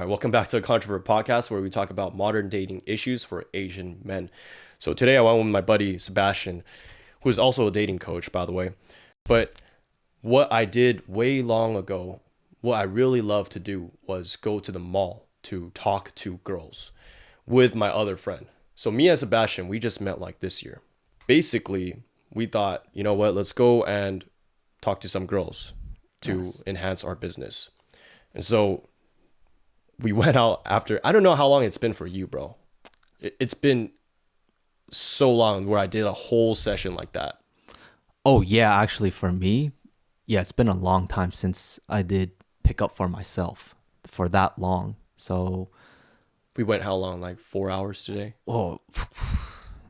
right, welcome back to the Controvert podcast where we talk about modern dating issues for Asian men. So today I went with my buddy Sebastian, who is also a dating coach, by the way. But what I did way long ago, what I really loved to do was go to the mall to talk to girls with my other friend. So me and Sebastian, we just met like this year. Basically, we thought, you know what, let's go and talk to some girls to enhance our business. And so we went out after, I don't know how long it's been for you, bro. It's been so long where I did a whole session like that. Oh, yeah. Actually, for me, yeah, it's been a long time since I did pickup for myself for that long. So we went how long? Like 4 hours today? Oh,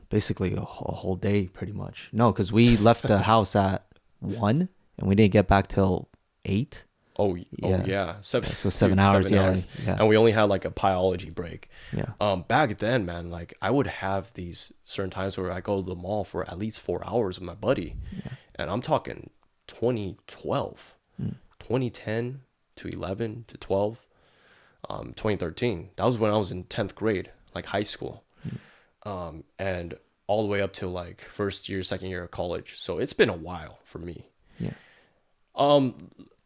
basically a whole day pretty much. No, because we left the house at 1 and we didn't get back till 8. Oh yeah. 7 hours. 7 hours. Yeah. And we only had like a biology break. Yeah. Back then, man, like I would have these certain times where I go to the mall for at least 4 hours with my buddy. Yeah. And I'm talking 2012, 2010 to 11 to 12, 2013. That was when I was in 10th grade, like high school. And all the way up to like first year, second year of college. So it's been a while for me. Yeah.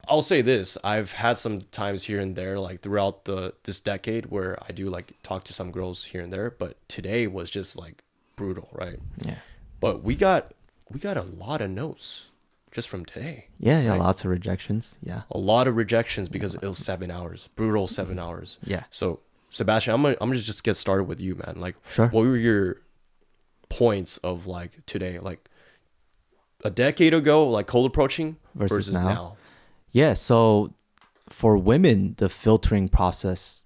I'll say this, I've had some times here and there, like throughout this decade where I do like talk to some girls here and there, but today was just like brutal, right? Yeah. But we got a lot of notes just from today. Yeah, right? Lots of rejections. Yeah. A lot of rejections because it was 7 hours, brutal 7 hours. Yeah. So Sebastian, I'm gonna just get started with you, man. Like, sure. What were your points of like today, like a decade ago, like cold approaching versus now? Yeah, so for women, the filtering process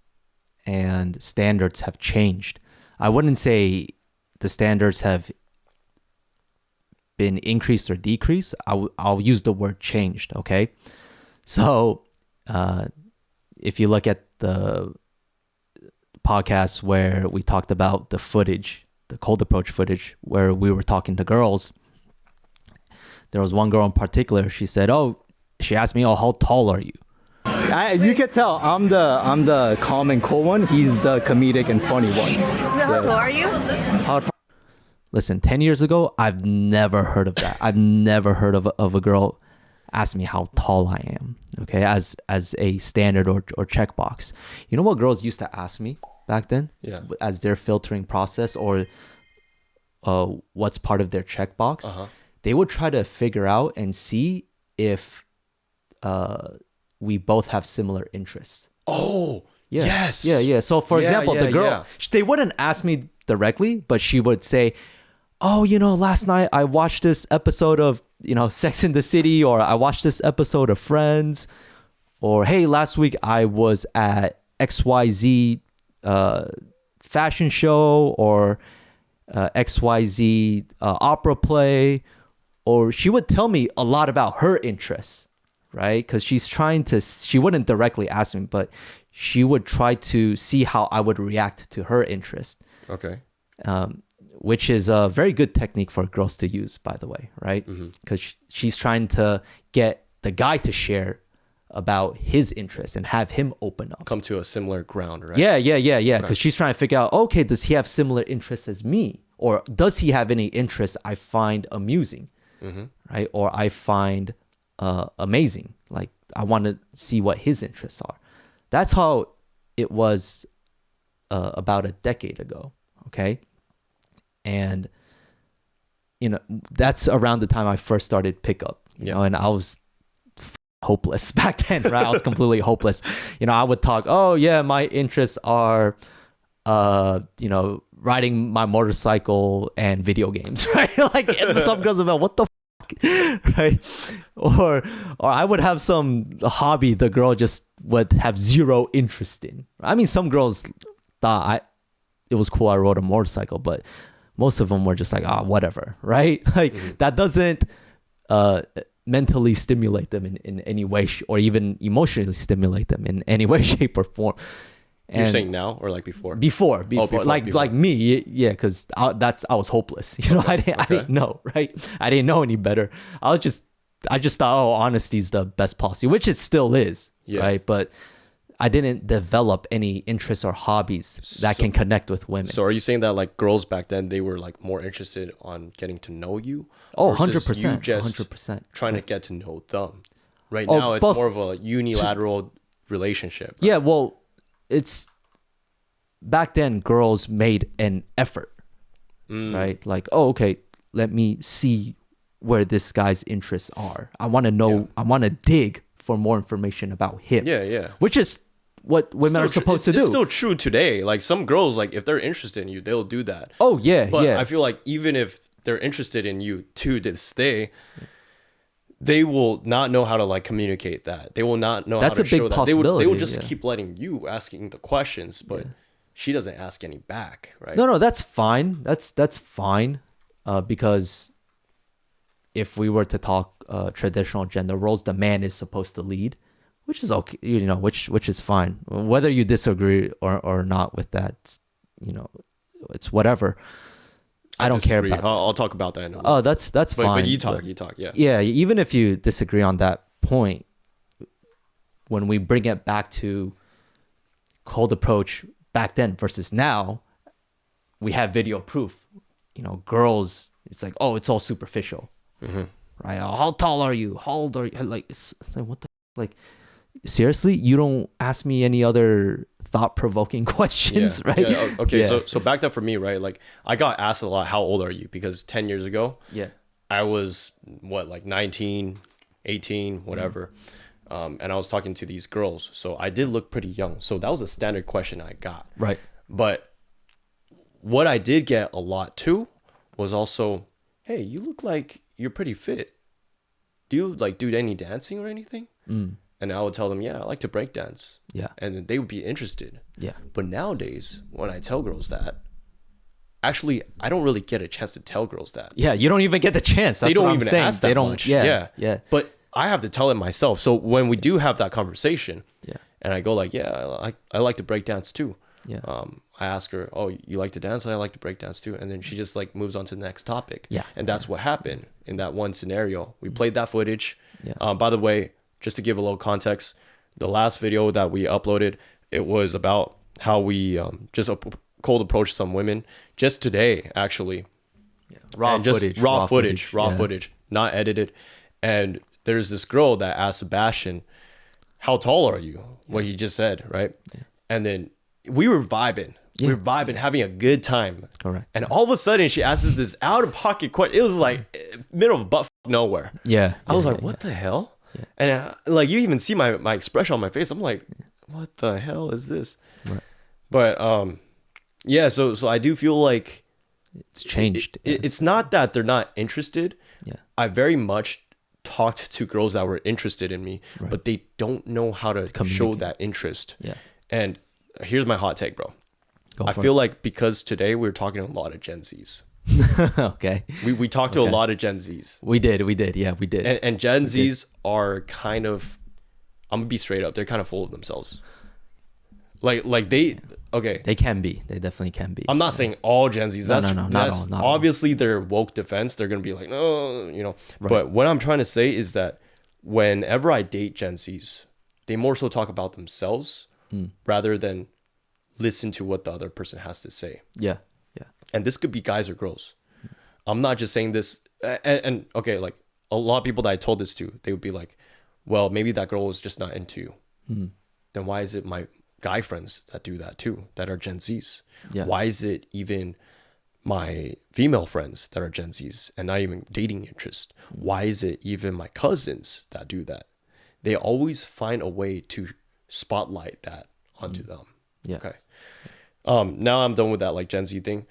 and standards have changed. I wouldn't say the standards have been increased or decreased. I'll use the word changed, okay? So if you look at the podcast where we talked about the footage, the cold approach footage, where we were talking to girls, there was one girl in particular, she said, she asked me, how tall are you? You can tell I'm the calm and cool one. He's the comedic and funny one. So how tall are you? Listen, 10 years ago, I've never heard of that. I've never heard of a girl ask me how tall I am, okay, as a standard or checkbox. You know what girls used to ask me back then? Yeah. As their filtering process or what's part of their checkbox? Uh-huh. They would try to figure out and see if we both have similar interests. Oh, yeah. Yes. Yeah. So for example, the girl, they wouldn't ask me directly, but she would say, last night I watched this episode of, Sex and the City, or I watched this episode of Friends, or, hey, last week I was at XYZ fashion show, or XYZ opera play, or she would tell me a lot about her interests, right? Because she wouldn't directly ask me, but she would try to see how I would react to her interest. Okay. Which is a very good technique for girls to use, by the way, right? Because she's trying to get the guy to share about his interests and have him open up. Come to a similar ground, right? Yeah. Because Okay. she's trying to figure out, okay, does he have similar interests as me? Or does he have any interests I find amusing, right? Or I find amazing. Like, I want to see what his interests are. That's how it was about a decade ago, okay? And, that's around the time I first started pickup, and I was hopeless back then, right? I was completely hopeless. I would talk, my interests are, riding my motorcycle and video games, right? Like, and some girls are like, what the fuck, right? Or I would have some hobby the girl just would have zero interest in. I mean, some girls thought it was cool I rode a motorcycle, but most of them were just like, whatever, right? Like, that doesn't mentally stimulate them in any way, or even emotionally stimulate them in any way, shape, or form. And you're saying now or like before? Before. Before. Like me, yeah, because I was hopeless. I didn't know, right? I didn't know any better. I just thought, honesty is the best policy, which it still is, right? But I didn't develop any interests or hobbies that can connect with women. So are you saying that like girls back then, they were like more interested on getting to know you? Oh, versus 100%. You just 100%. trying to get to know them. Right Oh, now, it's both. more of a unilateral relationship. Yeah, well, it's back then girls made an effort, right? Like, oh, okay, let me see where this guy's interests are. I want to know, I want to dig for more information about him. Yeah, yeah. Which is what women are supposed to do. It's still true today. Like some girls, like if they're interested in you, they'll do that. Oh, yeah, But yeah. I feel like even if they're interested in you to this day, they will not know how to like communicate that. They will not know That's how a to big show that. They possibility, would just yeah. keep letting you asking the questions, but she doesn't ask any back, right? No, that's fine. That's fine, because if we were to talk traditional gender roles, the man is supposed to lead, which is okay, you know, which is fine. Whether you disagree or not with that, you know, it's whatever. I don't care disagree. about. I'll talk about that in a minute. Oh, that's fine. But you talk, yeah. Yeah, even if you disagree on that point, when we bring it back to cold approach back then versus now, we have video proof. You know, girls, it's like, oh, it's all superficial, right? Oh, how tall are you? How old are you? Like, it's like, what the like? Seriously, you don't ask me any other thought-provoking questions, right? Yeah. Okay. Yeah. So back then for me, right? Like I got asked a lot, how old are you? Because 10 years ago, Yeah. I was what, like 19, 18, whatever. And I was talking to these girls. So I did look pretty young. So that was a standard question I got. Right. But what I did get a lot too was also, hey, you look like you're pretty fit. Do you like do any dancing or anything? And I would tell them, yeah, I like to break dance. Yeah. And then they would be interested. Yeah. But nowadays, when I tell girls that, actually, I don't really get a chance to tell girls that. Yeah, you don't even get the chance. That's They don't what I'm even saying. ask that They don't, much. Yeah. Yeah. But I have to tell it myself. So when we do have that conversation, Yeah. and I go like, yeah, I like to break dance too. Yeah. I ask her, oh, you like to dance? I like to break dance too. And then she just like moves on to the next topic. Yeah. And that's what happened in that one scenario. We played that footage. Yeah. By the way, just to give a little context, the last video that we uploaded, it was about how we just cold approached some women just today, actually. Raw And just footage. raw Yeah. footage, not edited. And there's this girl that asked Sebastian, how tall are you? What he just said, right? And then we were vibing. We were vibing, having a good time. Correct. And all of a sudden, she asks us this out of pocket question. It was like middle of butt nowhere. Yeah. I was Yeah, like, yeah, what the hell? Yeah. And like, you even see my expression on my face. I'm like, what the hell is this? Right. But yeah. So I do feel like It's changed. it's not that they're not interested. Yeah. I very much talked to girls that were interested in me, but they don't know how to show that interest. Yeah. And here's my hot take, bro. Go I for feel like because today we're talking to a lot of Gen Zs. it. Okay. We talked to a lot of Gen Zs. We did. Yeah, we did. And Gen Zs are kind of, I'm gonna be straight up, they're kind of full of themselves. Like they, okay. They can be. They definitely can be. I'm not saying all Gen Zs. No, That's, no, not that's all, not all. obviously their woke defense. They're gonna be like, no, you know. But what I'm trying to say is that whenever I date Gen Zs, they more so talk about themselves rather than listen to what the other person has to say. Yeah. Yeah. And this could be guys or girls. I'm not just saying this. And okay, like a lot of people that I told this to, they would be like, well, maybe that girl is just not into you. Then why is it my guy friends that do that too, that are Gen Zs? Yeah. Why is it even my female friends that are Gen Zs and not even dating interest? Why is it even my cousins that do that? They always find a way to spotlight that onto them. Yeah. Okay. Now I'm done with that like Gen Z thing.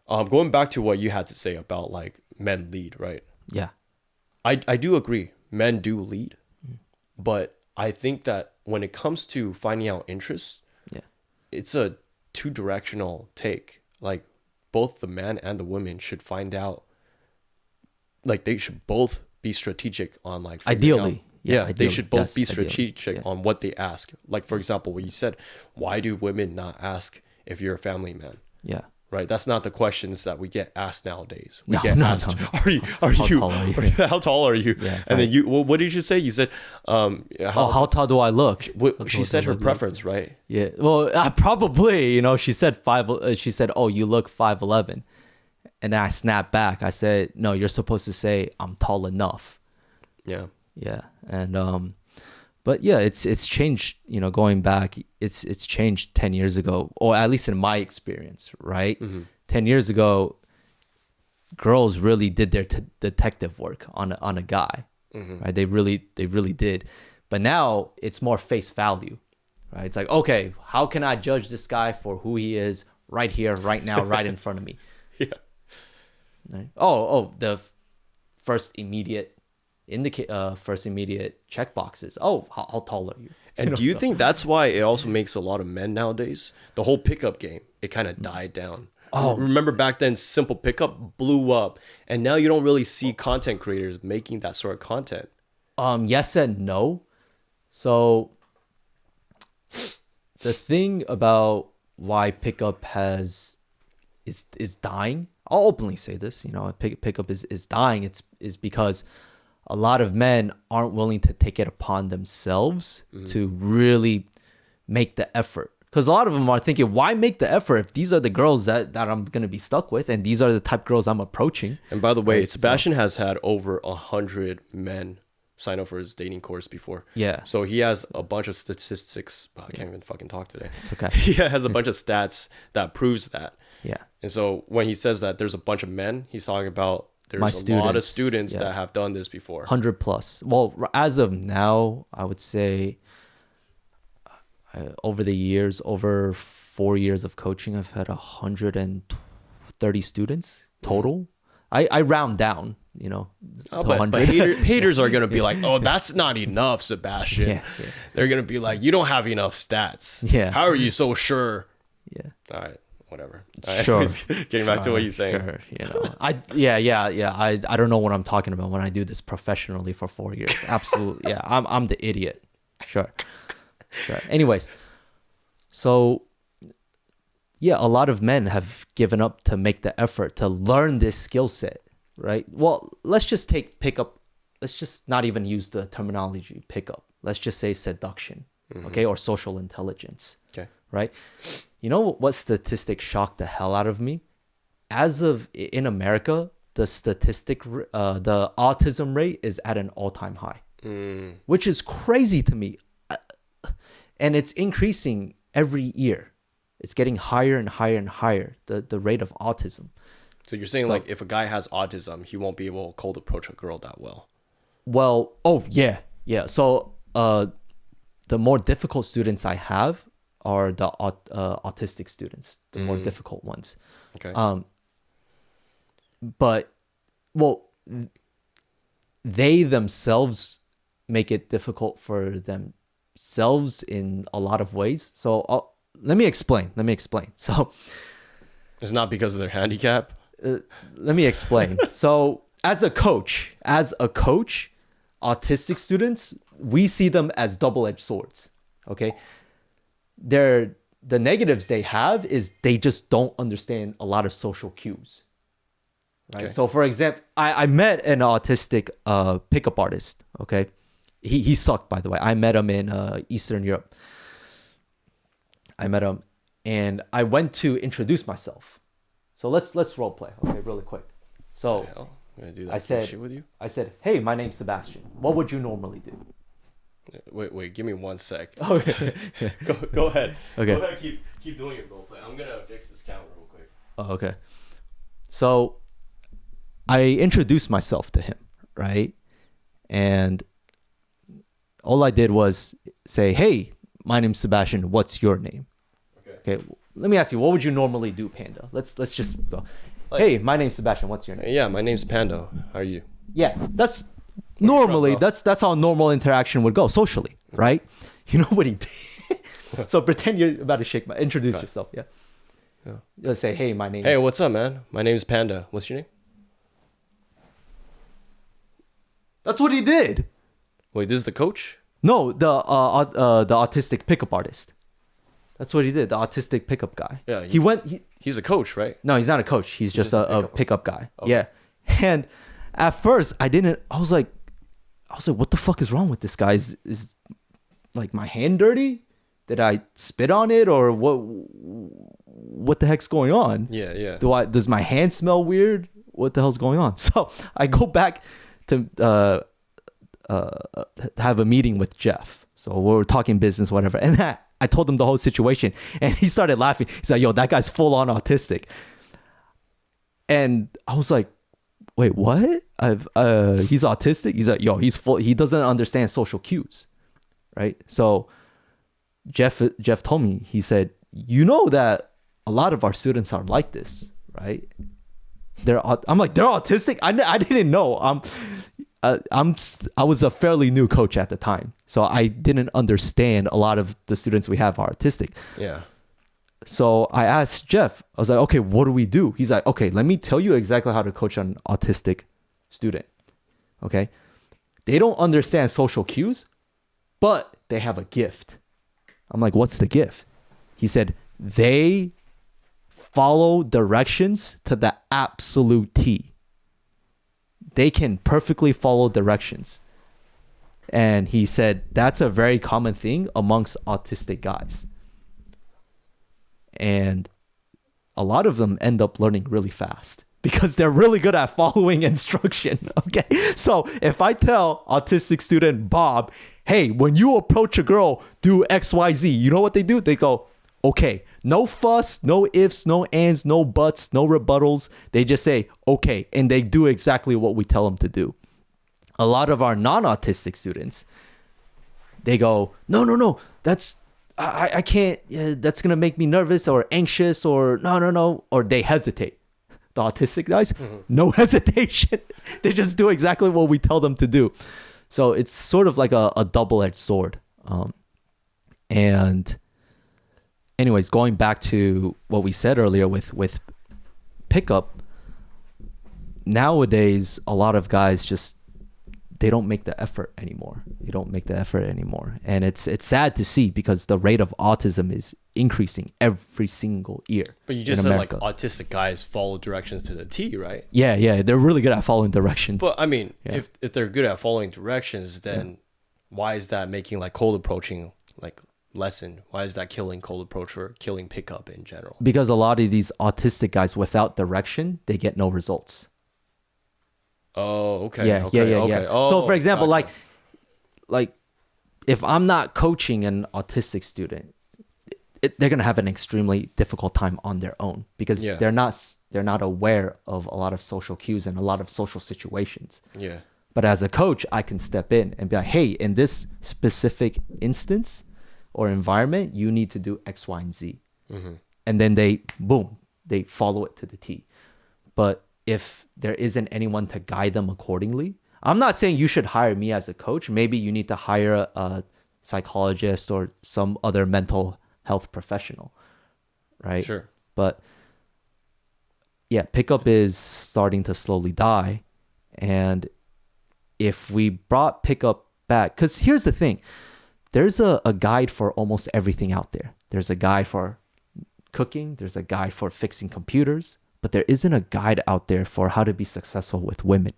Going back to what you had to say about like men lead, right? Yeah. I do agree. Men do lead, but I think that when it comes to finding out interests, Yeah. it's a two-directional take. Like both the man and the woman should find out. Like they should both be strategic on like figuring Ideally. out- yeah, they ideally. should both Yes, be ideally. strategic Yeah. on what they ask. Like for example, what you said, why do women not ask if you're a family man? Yeah. right? That's not the questions that we get asked nowadays. We No, get no, asked, no. are you, tall are you? how tall are you? Yeah, and then what did you say? You said, How tall do I look? she said her preference, right? Yeah. Well, probably, she said she said, "Oh, you look 5'11." And then I snapped back. I said, "No, you're supposed to say I'm tall enough." Yeah. Yeah. And but yeah, it's changed, going back, it's changed 10 years ago, or at least in my experience, right? 10 years ago, girls really did their detective work on a guy, right? They really did. But now it's more face value, right? It's like, okay, how can I judge this guy for who he is right here, right now, right in front of me? Yeah. Right? Oh, the first immediate check boxes. Oh, how tall are you? And do you think that's why it also makes a lot of men nowadays? The whole pickup game, it kind of died down. Oh, remember back then, simple pickup blew up, and now you don't really see content creators making that sort of content. Yes and no. So the thing about why pickup is dying, I'll openly say this, pickup is dying. It's because a lot of men aren't willing to take it upon themselves to really make the effort. Because a lot of them are thinking, why make the effort if these are the girls that I'm going to be stuck with, and these are the type of girls I'm approaching? And by the way, Sebastian has had over 100 men sign up for his dating course before. Yeah. So he has a bunch of statistics. I can't even fucking talk today. It's okay. He has a bunch of stats that proves that. Yeah. And so when he says that there's a bunch of men, he's talking about there's lot of students that have done this before. 100 plus. Well, as of now, I would say over the years, over 4 years of coaching, I've had 130 students total. I round down, to 100. But haters are going to be like, oh, that's not enough, Sebastian. Yeah. They're going to be like, you don't have enough stats. Yeah. How are you so sure? Yeah. All right. Whatever. All right. Sure. Getting back to what you're saying. Sure. I don't know what I'm talking about when I do this professionally for 4 years. Absolutely. Yeah. I'm the idiot. Sure. Anyways, so yeah, a lot of men have given up to make the effort to learn this skill set, right? Well, let's just take pickup. Let's just not even use the terminology pickup. Let's just say seduction, okay, or social intelligence, okay, right? You know what statistic shocked the hell out of me? As of in America, the autism rate is at an all-time high, which is crazy to me. And it's increasing every year. It's getting higher and higher and higher, the rate of autism. So you're saying like if a guy has autism, he won't be able to cold approach a girl that well? Well, yeah. So the more difficult students I have are the autistic students, the more difficult ones. Okay. But, well, they themselves make it difficult for themselves in a lot of ways. So let me explain. So it's not because of their handicap. Let me explain. So as a coach, autistic students, we see them as double-edged swords. Okay. The negatives they have is they just don't understand a lot of social cues. Right. Okay. So for example, I met an autistic pickup artist. Okay. He sucked, by the way. I met him in Eastern Europe. I met him and I went to introduce myself. So let's role play, okay, really quick. So I'm gonna do that shit with you. I said, hey, my name's Sebastian. What would you normally do? Wait, give me 1 sec. Okay. Go ahead. Okay. Go ahead, keep doing your role play. I'm gonna fix this camera real quick. Oh, okay. So I introduced myself to him, right? And all I did was say, hey, my name's Sebastian. What's your name? Okay. Let me ask you, what would you normally do, Panda? Let's just go. Hey, my name's Sebastian. What's your name? Yeah, my name's Panda. How are you? Yeah, that's normally that's how normal interaction would go socially, right? You know what he did? So pretend you're about to introduce yourself. Yeah. Let's say, hey, my name. Hey, what's up, man? My name's Panda. What's your name? That's what he did. Wait, this is the coach? No, the autistic pickup artist. That's what he did. The autistic pickup guy. Yeah, He's a coach, right? no, he's not a coach. He's just a pickup guy. Okay. Yeah. And at first, I was like, what the fuck is wrong with this guy? Is like my hand dirty? Did I spit on it, or what the heck's going on? Yeah. Does my hand smell weird? What the hell's going on? So I go back to have a meeting with Jeff. So we're talking business, whatever. And I told him the whole situation, and he started laughing. He's like, yo, that guy's full on autistic. And I was like, wait, what? He's autistic? He's like, yo, he doesn't understand social cues. Right? So Jeff told me, he said, you know that a lot of our students are like this, right? I'm like, they're autistic? I didn't know. I was a fairly new coach at the time, so I didn't understand a lot of the students we have are autistic. Yeah. So I asked Jeff, I was like, okay, what do we do? He's like, okay, let me tell you exactly how to coach an autistic student. Okay. They don't understand social cues, but they have a gift. I'm like, what's the gift? He said, they follow directions to the absolute T. They can perfectly follow directions. And he said, that's a very common thing amongst autistic guys. And a lot of them end up learning really fast because they're really good at following instruction. Okay. So if I tell autistic student Bob, hey, when you approach a girl, do X, Y, Z, you know what they do? They go, okay. No fuss, no ifs, no ands, no buts, no rebuttals. They just say, okay. And they do exactly what we tell them to do. A lot of our non-autistic students, they go, no, I can't, that's going to make me nervous or anxious or no. Or they hesitate. The autistic guys, no hesitation. They just do exactly what we tell them to do. So it's sort of like a double-edged sword. And anyways, going back to what we said earlier with pickup, nowadays, a lot of guys just, they don't make the effort anymore. And it's sad to see because the rate of autism is increasing every single year. But you just said like autistic guys follow directions to the T, right? Yeah. They're really good at following directions. But I mean, if they're good at following directions, then why is that making like cold approaching like lesson? Why is that killing cold approach or killing pickup in general? Because a lot of these autistic guys without direction, they get no results. Oh, okay. Yeah. Oh, so for example, gotcha. like if I'm not coaching an autistic student, they're going to have an extremely difficult time on their own because they're not aware of a lot of social cues and a lot of social situations. Yeah. But as a coach, I can step in and be like, hey, in this specific instance or environment, you need to do X, Y, and Z. Mm-hmm. And then they follow it to the T. But if there isn't anyone to guide them accordingly, I'm not saying you should hire me as a coach. Maybe you need to hire a psychologist or some other mental health professional, right? Sure. But yeah, pickup is starting to slowly die. And if we brought pickup back, because here's the thing, there's a guide for almost everything out there. There's a guide for cooking. There's a guide for fixing computers. But there isn't a guide out there for how to be successful with women.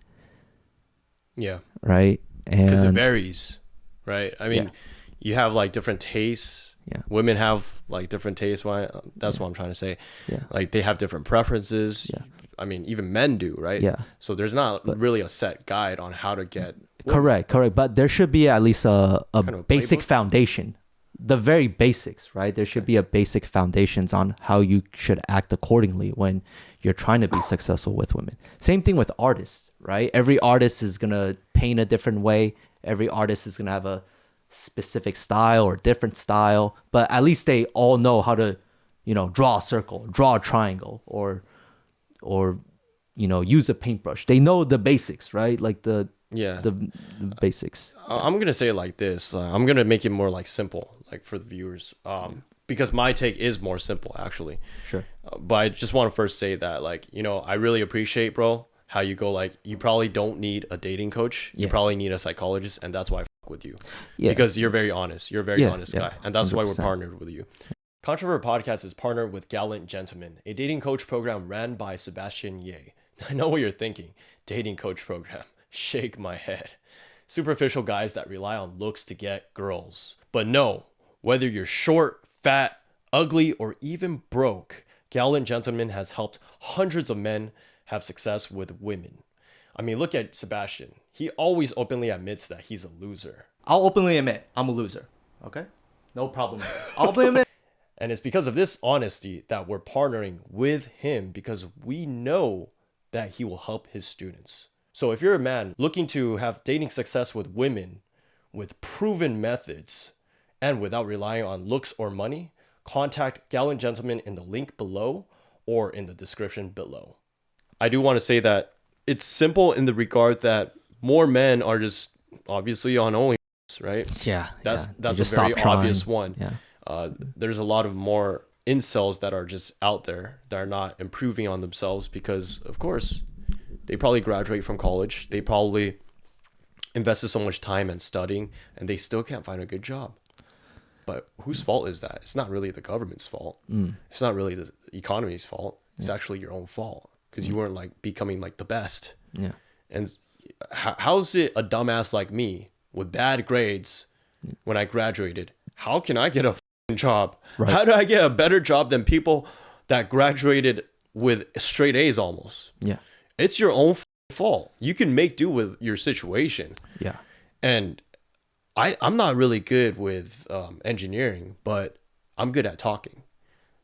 Yeah. Right? Because it varies, right? I mean, you have like different tastes. Yeah. Women have like different tastes. That's what I'm trying to say. Yeah. Like they have different preferences. Yeah. I mean, even men do, right? Yeah. So there's not really a set guide on how to get women. Correct. But there should be at least a kind of basic playbook? foundation. The very basics, right? There should be a basic foundations on how you should act accordingly when you're trying to be successful with women. Same thing with artists, right? Every artist is going to paint a different way. Every artist is going to have a specific style or different style, but at least they all know how to, draw a circle, draw a triangle, or use a paintbrush. They know the basics, right? Like the basics. I'm going to say it like this. I'm going to make it more like simple, like for the viewers. Because my take is more simple, actually. Sure. But I just want to first say that, like, I really appreciate, bro, how you go, like, you probably don't need a dating coach. You probably need a psychologist, and that's why I fuck with you. Yeah. Because you're very honest. You're a very honest yeah, guy. And that's why we're 100%. partnered with you. Controvert Podcast is partnered with Gallant Gentleman, a dating coach program ran by Sebastian Ye. I know what you're thinking. Dating coach program. Shake my head. Superficial guys that rely on looks to get girls. But no, whether you're short, fat, ugly, or even broke, Gallant Gentleman has helped hundreds of men have success with women. I mean, look at Sebastian. He always openly admits that he's a loser. I'll openly admit I'm a loser. Okay? No problem. I'll openly admit. And it's because of this honesty that we're partnering with him, because we know that he will help his students. So if you're a man looking to have dating success with women with proven methods and without relying on looks or money, contact Gallant Gentleman in the link below or in the description below. I do want to say that it's simple in the regard that more men are just obviously on OnlyFans, right? Yeah. That's just a very stop trying. obvious one. Yeah. There's a lot of more incels that are just out there that are not improving on themselves because, of course, they probably graduate from college. They probably invested so much time in studying and they still can't find a good job. But whose fault is that? It's not really the government's fault. It's not really the economy's fault. It's actually your own fault because you weren't like becoming like the best. Yeah. And how's it a dumbass like me with bad grades when I graduated? How can I get a job? Right. How do I get a better job than people that graduated with straight A's almost? Yeah. It's your own fault. You can make do with your situation. Yeah. And I'm not really good with engineering, but I'm good at talking.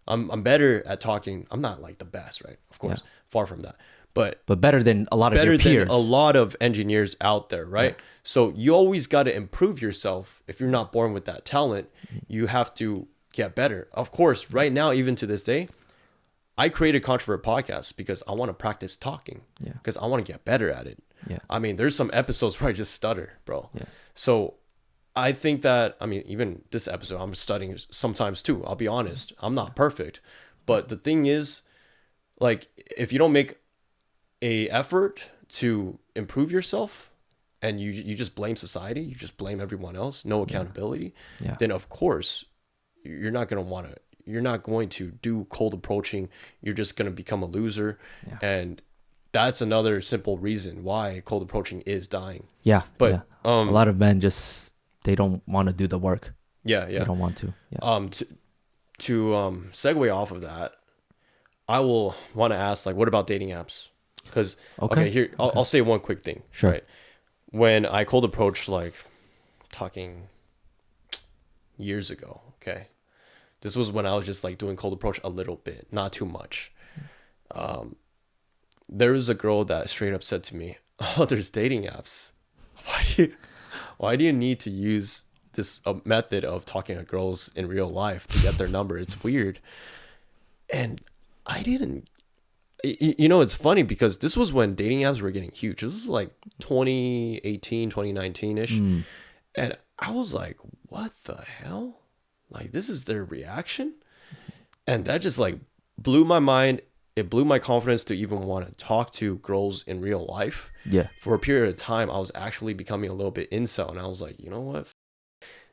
I'm better at talking. I'm not like the best, right? Of course, far from that. But better than a lot of your peers. Than a lot of engineers out there, right? Yeah. So you always got to improve yourself. If you're not born with that talent, you have to get better. Of course, right now, even to this day, I created Controvert Podcast because I want to practice talking. Yeah. Because I want to get better at it. Yeah. I mean, there's some episodes where I just stutter, bro. Yeah. So I think that, I mean, even this episode, I'm studying sometimes too. I'll be honest. I'm not perfect. But the thing is, like, if you don't make a effort to improve yourself and you just blame society, you just blame everyone else, no accountability, then of course you're not going to do cold approaching. You're just going to become a loser. And that's another simple reason why cold approaching is dying. But a lot of men just, they don't want to do the work. They don't want to. To segue off of that, I will want to ask, like, what about dating apps? Because here I'll say one quick thing. Sure. Right, when I cold approach, like talking years ago. Okay, this was when I was just like doing cold approach a little bit, not too much. There was a girl that straight up said to me, "Oh, there's dating apps. Why do you need to use this method of talking to girls in real life to get their number? It's weird." And I didn't. You know, it's funny because this was when dating apps were getting huge. This was like 2018, 2019-ish. And I was like, what the hell? Like, this is their reaction? And that just like blew my mind. It blew my confidence to even want to talk to girls in real life. Yeah. For a period of time, I was actually becoming a little bit incel. And I was like, you know what?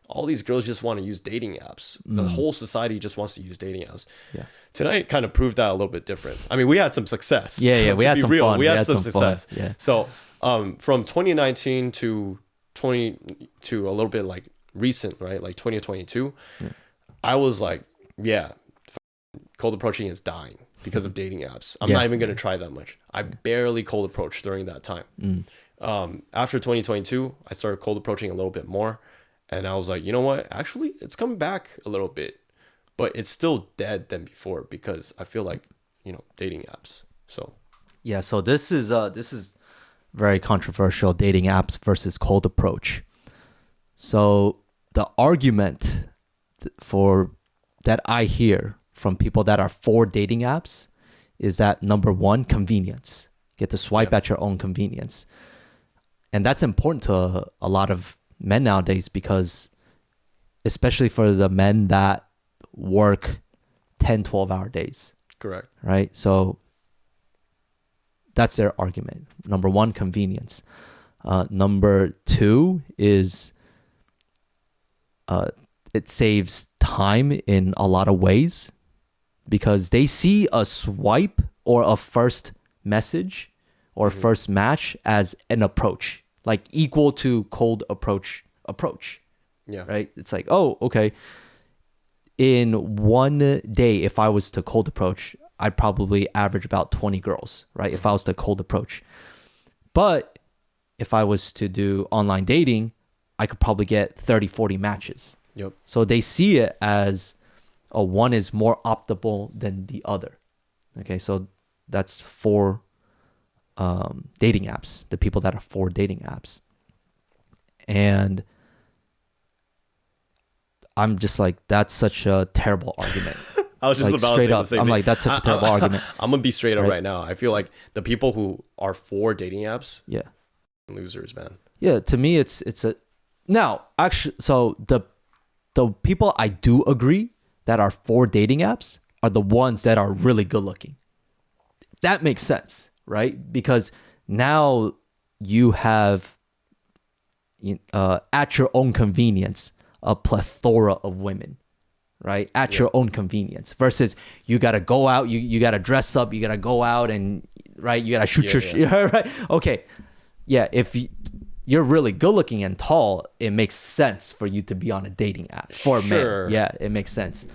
All these girls just want to use dating apps. The whole society just wants to use dating apps. Yeah. Tonight kind of proved that a little bit different. I mean, we had some success. Yeah, we had some fun. We had some success. Fun. Yeah. So, from 2019 to a little bit like recent, right? Like 2022, I was like, cold approaching is dying because of dating apps. I'm not even going to try that much. I barely cold approached during that time. After 2022, I started cold approaching a little bit more. And I was like, you know what? Actually, it's coming back a little bit, but it's still dead than before because I feel like, dating apps. So, so this is very controversial, dating apps versus cold approach. So the argument that I hear from people that are for dating apps is that number one, convenience. Get to swipe at your own convenience. And that's important to a lot of men nowadays because especially for the men that work 10, 12-hour days. Correct. Right? So that's their argument. Number one, convenience. Number two is it saves time in a lot of ways because they see a swipe or a first message or first match as an approach, like equal to cold approach. Yeah. Right? It's like, oh, okay. In one day, if I was to cold approach, I'd probably average about 20 girls, right? If I was to cold approach. But if I was to do online dating, I could probably get 30, 40 matches. Yep. So they see it as one is more optimal than the other. Okay, so that's for dating apps, the people that are for dating apps. And I'm just like, that's such a terrible argument. I was just like, about straight to say up, the same I'm thing. like, that's such a terrible argument. I'm gonna be straight up Right? right now. I feel like the people who are for dating apps, Yeah. losers, man. Yeah, to me, it's a now actually. So the people I do agree that are for dating apps are the ones that are really good looking. That makes sense, right? Because now you have at your own convenience a plethora of women, right? At your own convenience versus you got to go out, you got to dress up, you got to go out and right, you got to shoot your right. Okay. Yeah, if you're really good looking and tall, it makes sense for you to be on a dating app for men. Yeah, it makes sense.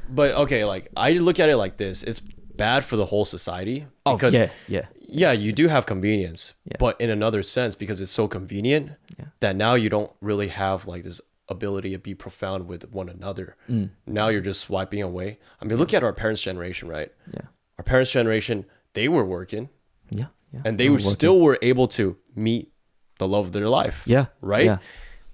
But okay, like I look at it like this: it's bad for the whole society because yeah, you do have convenience, but in another sense, because it's so convenient that now you don't really have like this ability to be profound with one another. Now you're just swiping away. I mean, look at our parents' generation, right? Yeah, our parents' generation, they were working. Yeah. And they still were able to meet the love of their life. Yeah. Right? Yeah.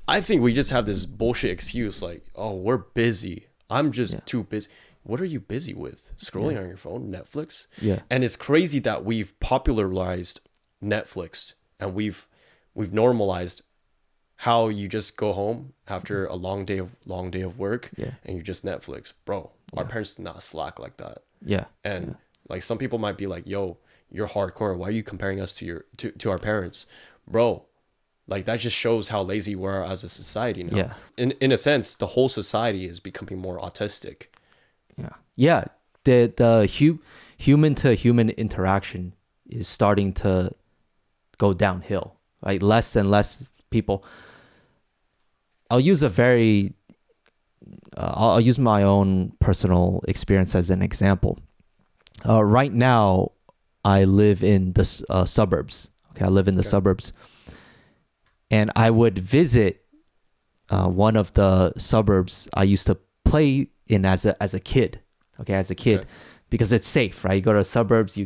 I think we just have this bullshit excuse like, oh, we're busy. I'm just too busy. What are you busy with? Scrolling on your phone? Netflix? Yeah. And it's crazy that we've popularized Netflix and we've normalized how you just go home after a long day of work and you just Netflix. Bro, our parents did not slack like that. Yeah. And like some people might be like, yo, you're hardcore. Why are you comparing us to our parents? Bro, like that just shows how lazy we are as a society now. Yeah. In a sense, the whole society is becoming more autistic. Yeah. Yeah. The human to human interaction is starting to go downhill. Right? Less and less people. I'll use I'll use my own personal experience as an example. Right now, I live in the suburbs. Okay, I live in the suburbs, and I would visit one of the suburbs I used to play in as a kid. Okay, as a kid, because it's safe, right? You go to the suburbs,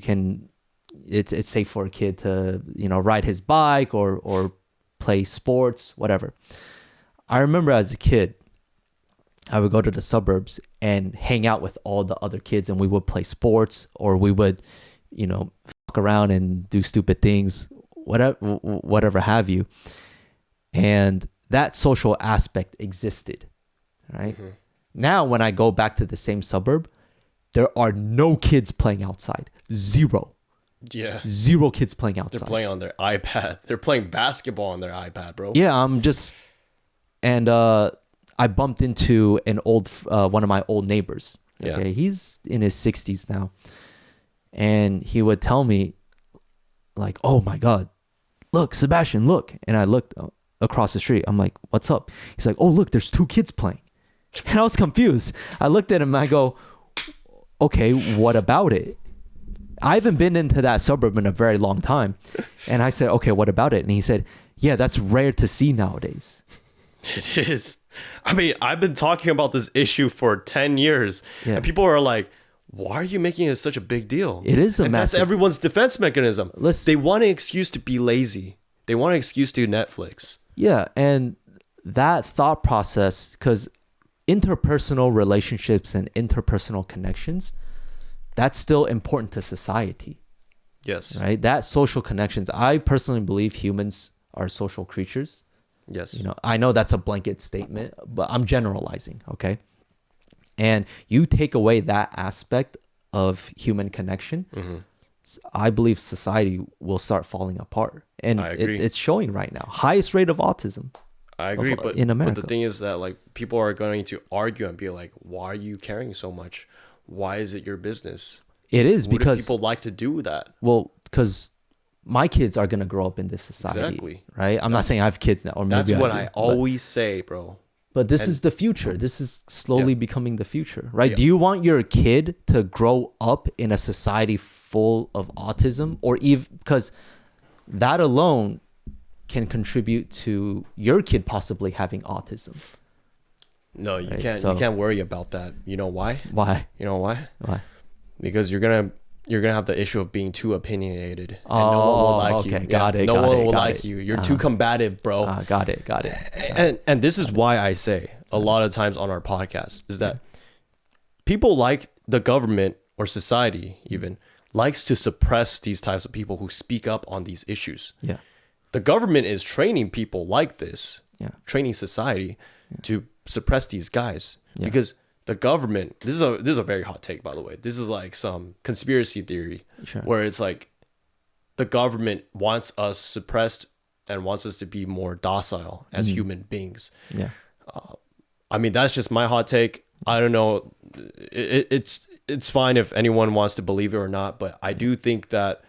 it's safe for a kid to ride his bike or play sports, whatever. I remember as a kid, I would go to the suburbs and hang out with all the other kids, and we would play sports, or we would fuck around and do stupid things, whatever have you. And that social aspect existed, right? Now when I go back to the same suburb, there are no kids playing outside. Zero kids playing outside. They're playing on their iPad. They're playing basketball on their iPad, bro. And I bumped into an old one of my old neighbors. Okay, he's in his 60s now. And he would tell me, like, oh my God, look, Sebastian, look. And I looked across the street. I'm like, what's up? He's like, oh, look, there's two kids playing. And I was confused. I looked at him and I go, okay, what about it? I haven't been into that suburb in a very long time. And I said, okay, what about it? And he said, yeah, that's rare to see nowadays. It is. I mean, I've been talking about this issue for 10 years. And people are like, why are you making it such a big deal? It is a massive... That's everyone's defense mechanism. They want an excuse to be lazy. They want an excuse to do Netflix. Yeah, and that thought process, because interpersonal relationships and interpersonal connections, that's still important to society. Yes. Right? That social connections. I personally believe humans are social creatures. Yes. I know that's a blanket statement, but I'm generalizing, okay? And you take away that aspect of human connection, I believe society will start falling apart. And I agree. It's showing right now. Highest rate of autism. I agree, but in America. But the thing is that like people are going to argue and be like, "Why are you caring so much? Why is it your business?" It is What if because people like to do that. well, because my kids are gonna grow up in this society, Exactly. right? I'm not saying I have kids now, or maybe That's what do, I always say, bro. But this is the future. This is slowly becoming the future, right? Yeah. Do you want your kid to grow up in a society full of autism, or even because that alone can contribute to your kid possibly having autism? No, you Right, can't. so- You can't worry about that. You know why? Why? You know why? Why? Because you're gonna have the issue of being too opinionated, and no one will like you. okay, got it, No got one it, will got like it. you. You're too combative, bro. Got it. And this is why I say a lot of times on our podcast is that people like the government or society even likes to suppress these types of people who speak up on these issues. Yeah. The government is training people like this, Yeah. training society to suppress these guys Yeah. because the government, this is a very hot take, by the way. This is like some conspiracy theory Sure. where it's like the government wants us suppressed and wants us to be more docile as human beings. Yeah. I mean, that's just my hot take. I don't know. It's fine if anyone wants to believe it or not, but I do think that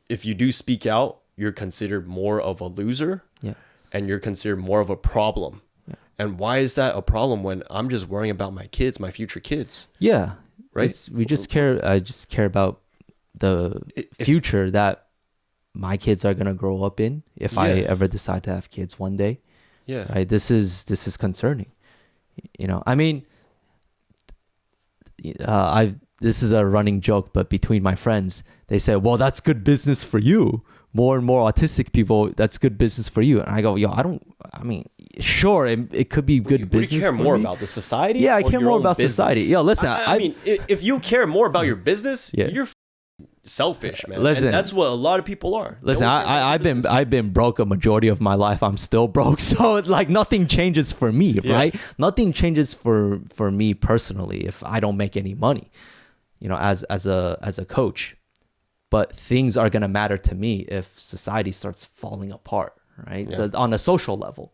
if you do speak out, you're considered more of a loser, Yeah. and you're considered more of a problem. Yeah. And why is that a problem when I'm just worrying about my kids, my future kids? Yeah. Right? I just care about the future that my kids are gonna grow up in if I Yeah. ever decide to have kids one day. Yeah. Right. This is concerning. You know, I mean, this is a running joke, but between my friends, they say, "Well, that's good business for you. More and more autistic people, that's good business for you." And I go, "Yo, I mean, sure, it could be good business." What do you care for more me. about, the society? Yeah, I or care your more own about business? society. Yo, listen, I mean, if you care more about your business, Yeah. you're selfish, man. Listen. And that's what a lot of people are. They Listen, don't care about I've their been business. I've been broke a majority of my life. I'm still broke, so it's like nothing changes for me, Yeah. right? Nothing changes for me personally if I don't make any money, you know, as a coach. But things are gonna matter to me if society starts falling apart, right? Yeah. On a social level.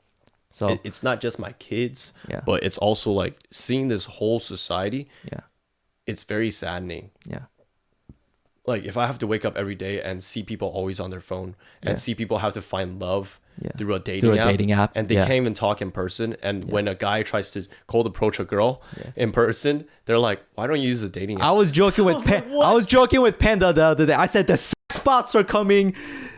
So It's not just my kids, Yeah. but it's also like seeing this whole society. yeah, It's very saddening. yeah, Like if I have to wake up every day and see people always on their phone and Yeah. see people have to find love Yeah. through a dating Through a app, dating app, and they yeah. can't even talk in person. And when a guy tries to cold approach a girl in person, they're like, "Why don't you use a dating app?" I was joking with was like, I was joking with Panda the other day. I said the spots are coming.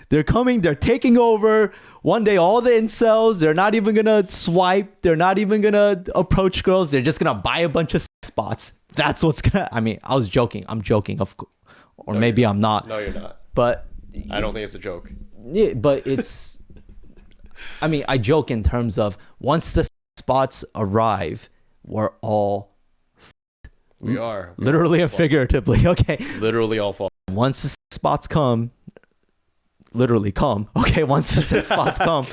They're coming. They're taking over. One day, all the incels, they're not even gonna swipe. They're not even gonna approach girls. They're just gonna buy a bunch of spots. That's what's gonna. I mean, I was joking. I'm joking, of course, or No, maybe you're I'm not. No, you're not. But I don't think it's a joke. yeah, but it's. I mean, I joke in terms of once the spots arrive, we're all We are literally and figuratively. Okay. literally all fall. Once the spots come, literally come. Okay, once the six spots come,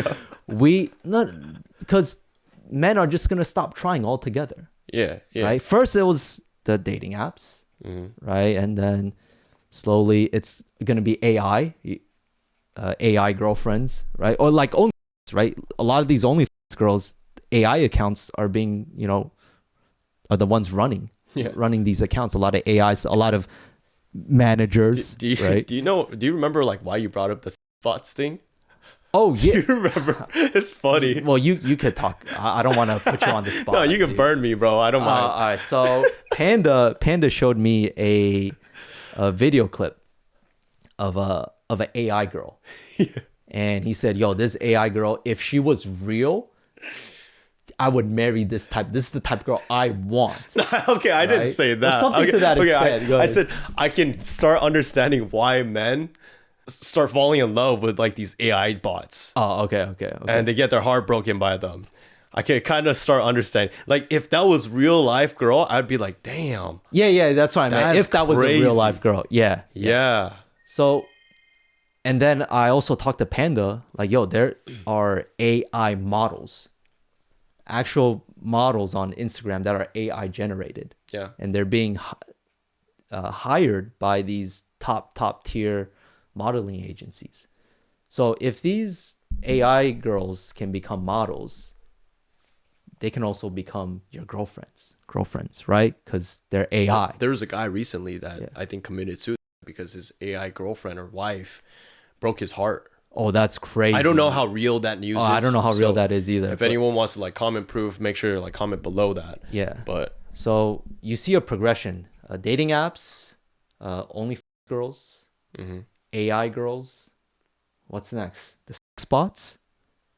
we not because men are just gonna stop trying altogether, Yeah, yeah. right? First it was the dating apps, right, and then slowly it's gonna be AI girlfriends, right, or like only right. A lot of these OnlyFans girls, AI accounts are being, you know, are the ones running these accounts. A lot of AIs, a lot of managers, Do you right? do you remember like why you brought up the spots thing? Oh Do yeah. you remember? It's funny. Well, you could talk. I don't want to put you on the spot. No, you can burn me, bro. I don't mind. All right. So Panda showed me a video clip of an AI girl, and he said, "Yo, this AI girl, if she was real, I would marry this type. This is the type of girl I want." Okay, I didn't Right? say Or that. something okay, to that okay, extent. Go I ahead. said I can start understanding why men start falling in love with like these AI bots, Oh, okay. and they get their heart broken by them. I can kind of start understanding. Like if that was real life girl, I'd be like, damn. Yeah, that's what I meant. That's If that was a crazy. real life girl, yeah. Yeah. So, and then I also talked to Panda, like, yo, there are AI models, actual models on Instagram that are AI generated. Yeah. And they're being hired by these top tier modeling agencies. So if these AI girls can become models, they can also become your girlfriends, right? Because they're AI. There was a guy recently that Yeah. I think committed suicide because his AI girlfriend or wife broke his heart. Oh, that's crazy. I don't know how real that news is. I don't know how real so that is either. If but- anyone wants to like comment proof, make sure to like comment below that. yeah. But So you see a progression: dating apps, only girls, mhm. AI girls. What's next? The sex bots,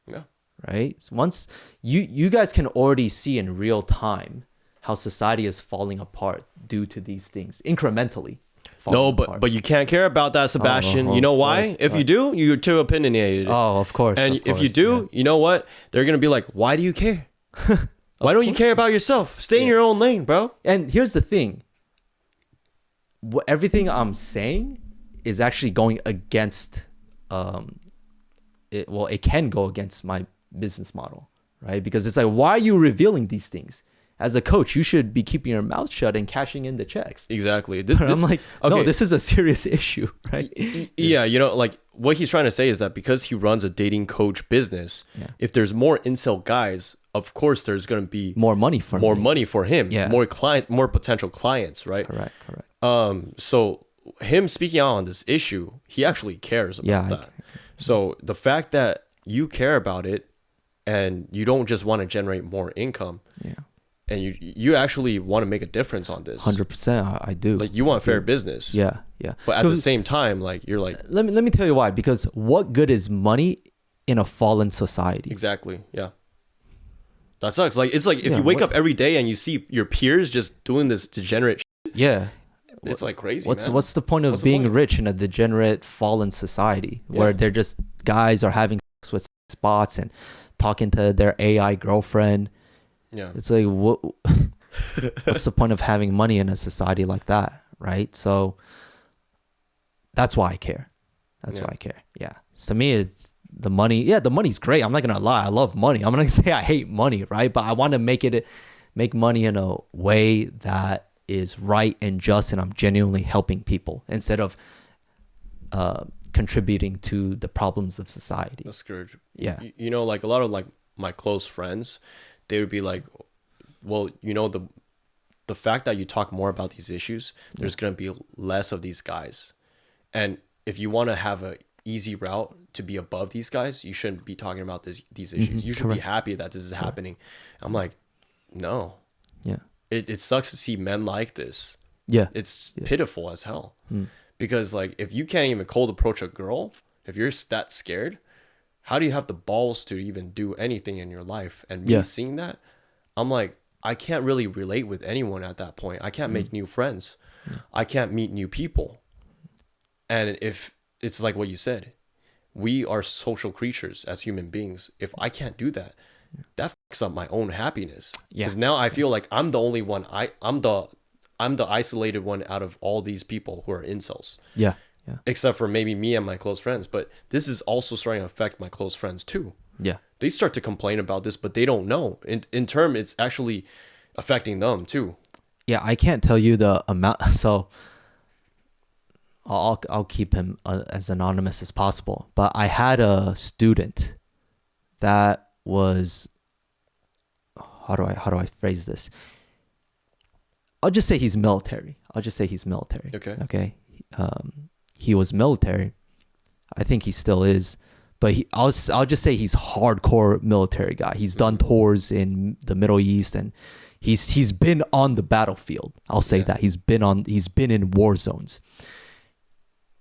Yeah. right? So once you guys can already see in real time how society is falling apart due to these things incrementally. No, falling apart. but you can't care about that, Sebastian. You know of why? course. If you do, you're too opinionated. Oh, of course. And of if you course, do, you know what? They're gonna be like, "Why do you care? Why don't you care about yourself? Stay in your own lane, bro." And here's the thing. Everything I'm saying is actually going against it can go against my business model, right? Because it's like, why are you revealing these things? As a coach, you should be keeping your mouth shut and cashing in the checks. Exactly. I'm like, no, this is a serious issue, right? Yeah, you know, like what he's trying to say is that because he runs a dating coach business, if there's more incel guys, of course there's going to be More money for me. money for him, Yeah. more potential clients, right? Correct. So him speaking out on this issue, he actually cares about that. So the fact that you care about it and you don't just want to generate more income, and you actually want to make a difference on this. 100%, I do. Like you want fair business. Yeah. But at the same time, like you're like, let me tell you why. Because what good is money in a fallen society? exactly, yeah. That sucks. Like it's like if you wake up every day and you see your peers just doing this degenerate shit, Yeah. it's like crazy. What's the point of being rich in a degenerate fallen society where they're just guys are having sex with spots and talking to their AI girlfriend? Yeah. It's like what's the point of having money in a society like that, right? So that's why I care. That's why I care. Yeah. So to me, it's the money. Yeah, the money's great. I'm not gonna lie. I love money. I'm not gonna say I hate money, right? But I want to make money in a way that is right and just, and I'm genuinely helping people instead of contributing to the problems of society. The scourge. Yeah. You know, like a lot of like my close friends, they would be like, well, you know, the fact that you talk more about these issues, there's going to be less of these guys. And if you want to have a easy route to be above these guys, you shouldn't be talking about these issues. You should be happy that this is happening. I'm like, no. Yeah. It sucks to see men like this. Yeah. It's pitiful as hell. Because like if you can't even cold approach a girl, if you're that scared, how do you have the balls to even do anything in your life? And me seeing that, I'm like, I can't really relate with anyone at that point. I can't make new friends. I can't meet new people. And if it's like what you said, we are social creatures as human beings. If I can't do that, that fucks up my own happiness. Because now I feel like I'm the only one. I'm the isolated one out of all these people who are incels. Yeah. Except for maybe me and my close friends. But this is also starting to affect my close friends too. Yeah. They start to complain about this, but they don't know. In turn, it's actually affecting them too. Yeah, I can't tell you the amount. So I'll keep him as anonymous as possible. But I had a student that was, how do I phrase this? I'll just say he's military. Okay. He was military. I think he still is. But I'll just say he's hardcore military guy. He's done tours in the Middle East and he's been on the battlefield. I'll say that. He's been in war zones.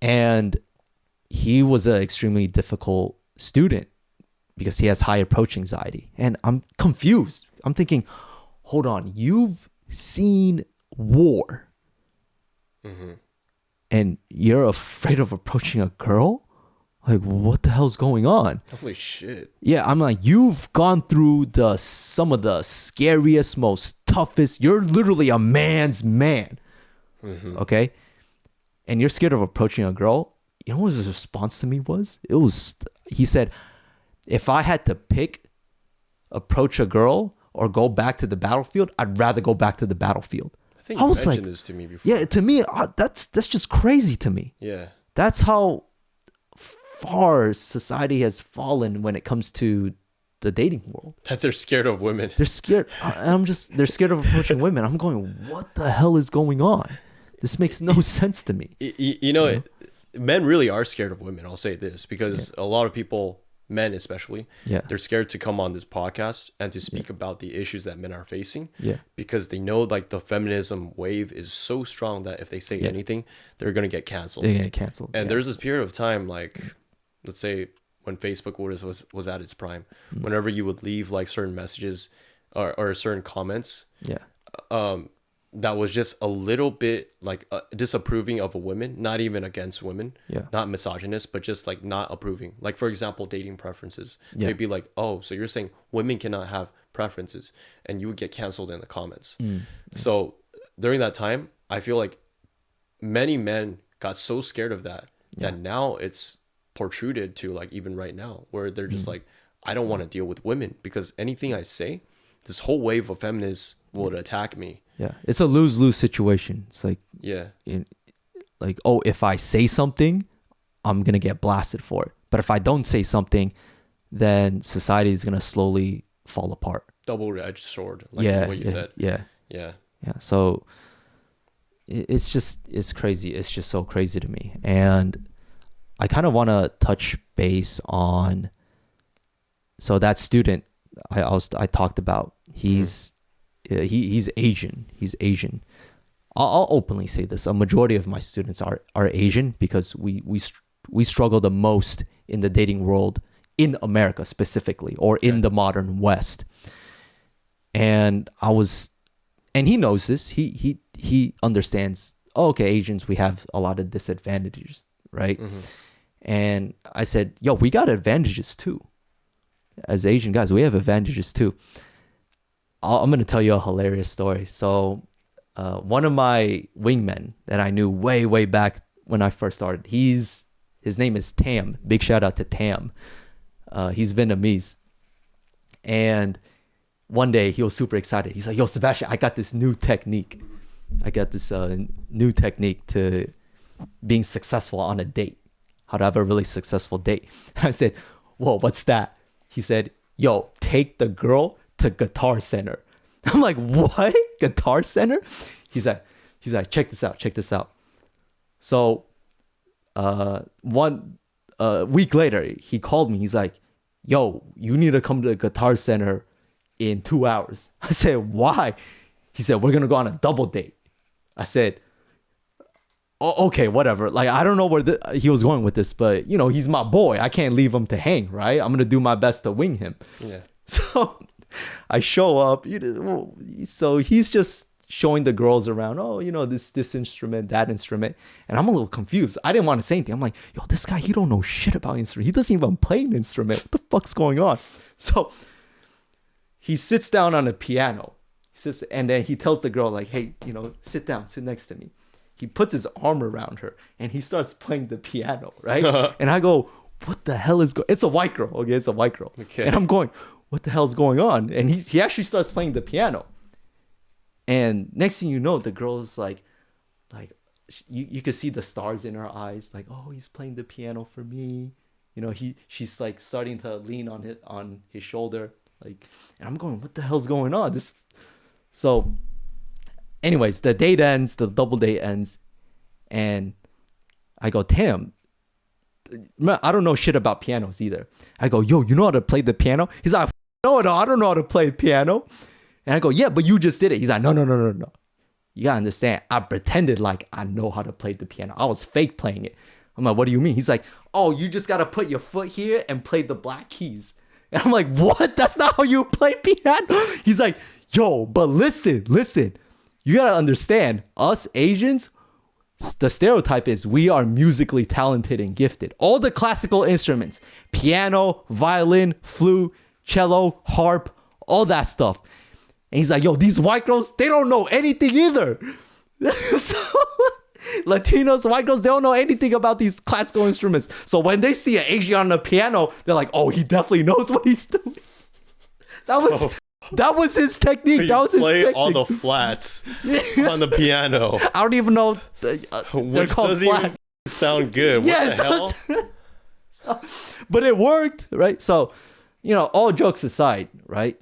And he was an extremely difficult student because he has high approach anxiety. And I'm confused. I'm thinking, hold on, you've seen war and you're afraid of approaching a girl? Like, what the hell's going on? Holy shit. Yeah, I'm like, you've gone through some of the scariest, most toughest. You're literally a man's man. Okay? And you're scared of approaching a girl. You know what his response to me was? He said, if I had to pick approach a girl or go back to the battlefield, I'd rather go back to the battlefield. I think you mentioned this to me before. Yeah, to me, that's just crazy to me. Yeah. That's how far society has fallen when it comes to the dating world. That they're scared of women. They're scared. They're scared of approaching women. I'm going, what the hell is going on? This makes no sense to me. You know, men really are scared of women. I'll say this because a lot of people, men especially, they're scared to come on this podcast and to speak about the issues that men are facing. Because they know like the feminism wave is so strong that if they say anything, they're gonna get canceled. They're gonna get canceled. And there's this period of time, like, let's say when Facebook was at its prime, whenever you would leave like certain messages or certain comments, that was just a little bit like disapproving of a woman, not even against women, not misogynist, but just like not approving. Like, for example, dating preferences. They'd be like, oh, so you're saying women cannot have preferences, and you would get canceled in the comments. So during that time, I feel like many men got so scared of that that now it's protruded to like even right now where they're just like, I don't want to deal with women because anything I say, this whole wave of feminists would attack me. It's a lose-lose situation. It's like, like, oh, if I say something, I'm gonna get blasted for it. But if I don't say something, then society is gonna slowly fall apart. Double-edged sword, like what you said. So it's crazy. It's just so crazy to me. And I kind of want to touch base on, so that student I talked about, he's Asian. He's Asian. I'll openly say this. A majority of my students are Asian because we struggle the most in the dating world in America specifically, or in the modern West. And he knows this. He understands, oh, okay, Asians, we have a lot of disadvantages, right? And I said, yo, we got advantages too. As Asian guys, we have advantages too. I'm going to tell you a hilarious story. So one of my wingmen that I knew way, way back when I first started, his name is Tam. Big shout out to Tam. He's Vietnamese. And one day he was super excited. He's like, yo, Sebastian, I got this new technique. I got this new technique to being successful on a date. How to have a really successful date. And I said, whoa, what's that? He said, yo, take the girl to Guitar Center. I'm like, what? Guitar Center? He's like, check this out. So 1 week later, he called me. He's like, yo, you need to come to the Guitar Center in 2 hours. I said, why? He said, we're going to go on a double date. I said, oh, okay, whatever. Like, I don't know where he was going with this, but, you know, he's my boy. I can't leave him to hang, right? I'm going to do my best to wing him. So I show up. So he's just showing the girls around, oh, you know, this instrument, that instrument. And I'm a little confused. I didn't want to say anything. I'm like, yo, this guy, he don't know shit about instrument. He doesn't even play an instrument. What the fuck's going on? So he sits down on a piano. And then he tells the girl, like, hey, you know, sit down, sit next to me. He puts his arm around her and he starts playing the piano, right? And I go, what the hell is going on? It's a white girl, okay? It's a white girl. Okay. And I'm going, what the hell is going on? And he actually starts playing the piano. And next thing you know, the girl is like you could see the stars in her eyes, like, oh, he's playing the piano for me. You know, she's like starting to lean on his shoulder, like, and I'm going, what the hell's going on? So anyways, the date ends, the double date ends, and I go, Tim, I don't know shit about pianos either. I go, yo, you know how to play the piano? He's like, no, I don't know how to play piano. And I go, yeah, but you just did it. He's like, no. You gotta understand, I pretended like I know how to play the piano. I was fake playing it. I'm like, what do you mean? He's like, oh, you just gotta put your foot here and play the black keys. And I'm like, what? That's not how you play piano? He's like, yo, but listen. You gotta understand, us Asians, the stereotype is we are musically talented and gifted. All the classical instruments, piano, violin, flute, cello, harp, all that stuff. And he's like, yo, these white girls, they don't know anything either. So, Latinos, white girls, they don't know anything about these classical instruments. So when they see an Asian on the piano, they're like, oh, he definitely knows what he's doing. That was his technique. That was his technique. Play all the flats on the piano. I don't even know. Which doesn't even sound good. What the hell? But it worked, right? So, all jokes aside, right?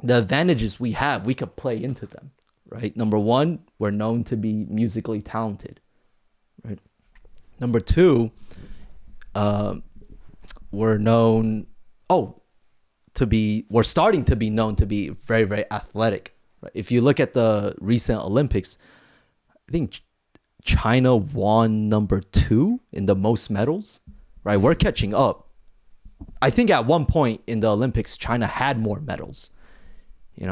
The advantages we have, we could play into them, right? Number one, we're known to be musically talented, right? Number two, we're starting to be known to be very, very athletic. Right? If you look at the recent Olympics, I think China won number 2 in the most medals, right? We're catching up. I think at one point in the Olympics, China had more medals,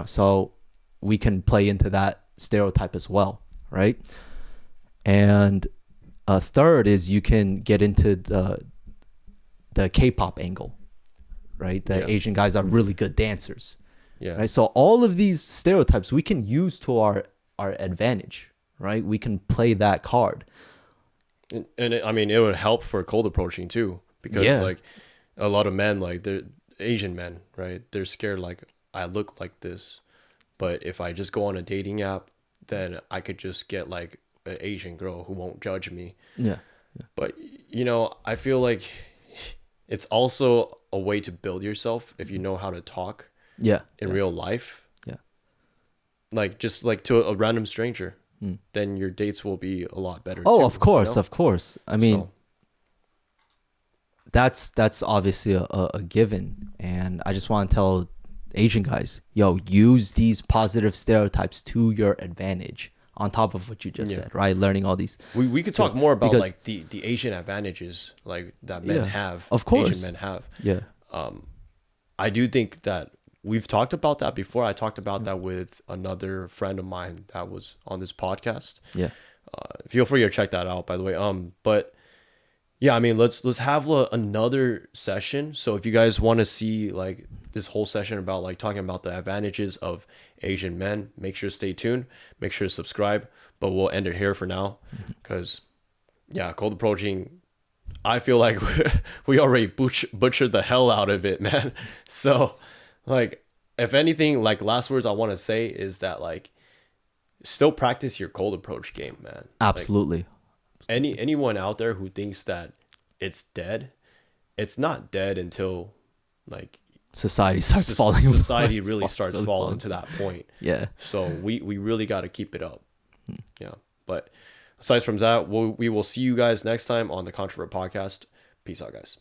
so we can play into that stereotype as well, right? And a third is you can get into the K-pop angle, right? The Asian guys are really good dancers, right? So all of these stereotypes we can use to our advantage, right? We can play that card. And it would help for cold approaching too, because like a lot of men, like they're Asian men, right? They're scared, like, I look like this, but if I just go on a dating app, then I could just get like an Asian girl who won't judge me. Yeah. But I feel like it's also a way to build yourself if you know how to talk in real life. Yeah. Like just like to a random stranger, then your dates will be a lot better. Oh, too, of course. I mean, that's obviously a given. And I just want to tell Asian guys, use these positive stereotypes to your advantage on top of what you just said, right? Learning all these. We could talk more about like the Asian advantages like that men have. Of course. Asian men have. Yeah. I do think that we've talked about that before. I talked about that with another friend of mine that was on this podcast. Yeah. Feel free to check that out, by the way. But yeah, I mean, let's have another session. So if you guys want to see like this whole session about like talking about the advantages of Asian men, make sure to stay tuned. Make sure to subscribe. But we'll end it here for now, because cold approaching, I feel like we already butchered the hell out of it, man. So like, if anything, like last words I want to say is that like, still practice your cold approach game, man. Absolutely. Like, anyone out there who thinks that it's dead, it's not dead until like society starts falling. Society really starts falling to that point. Yeah. So we really got to keep it up. Yeah. But aside from that, we will see you guys next time on the Controvert podcast. Peace out, guys.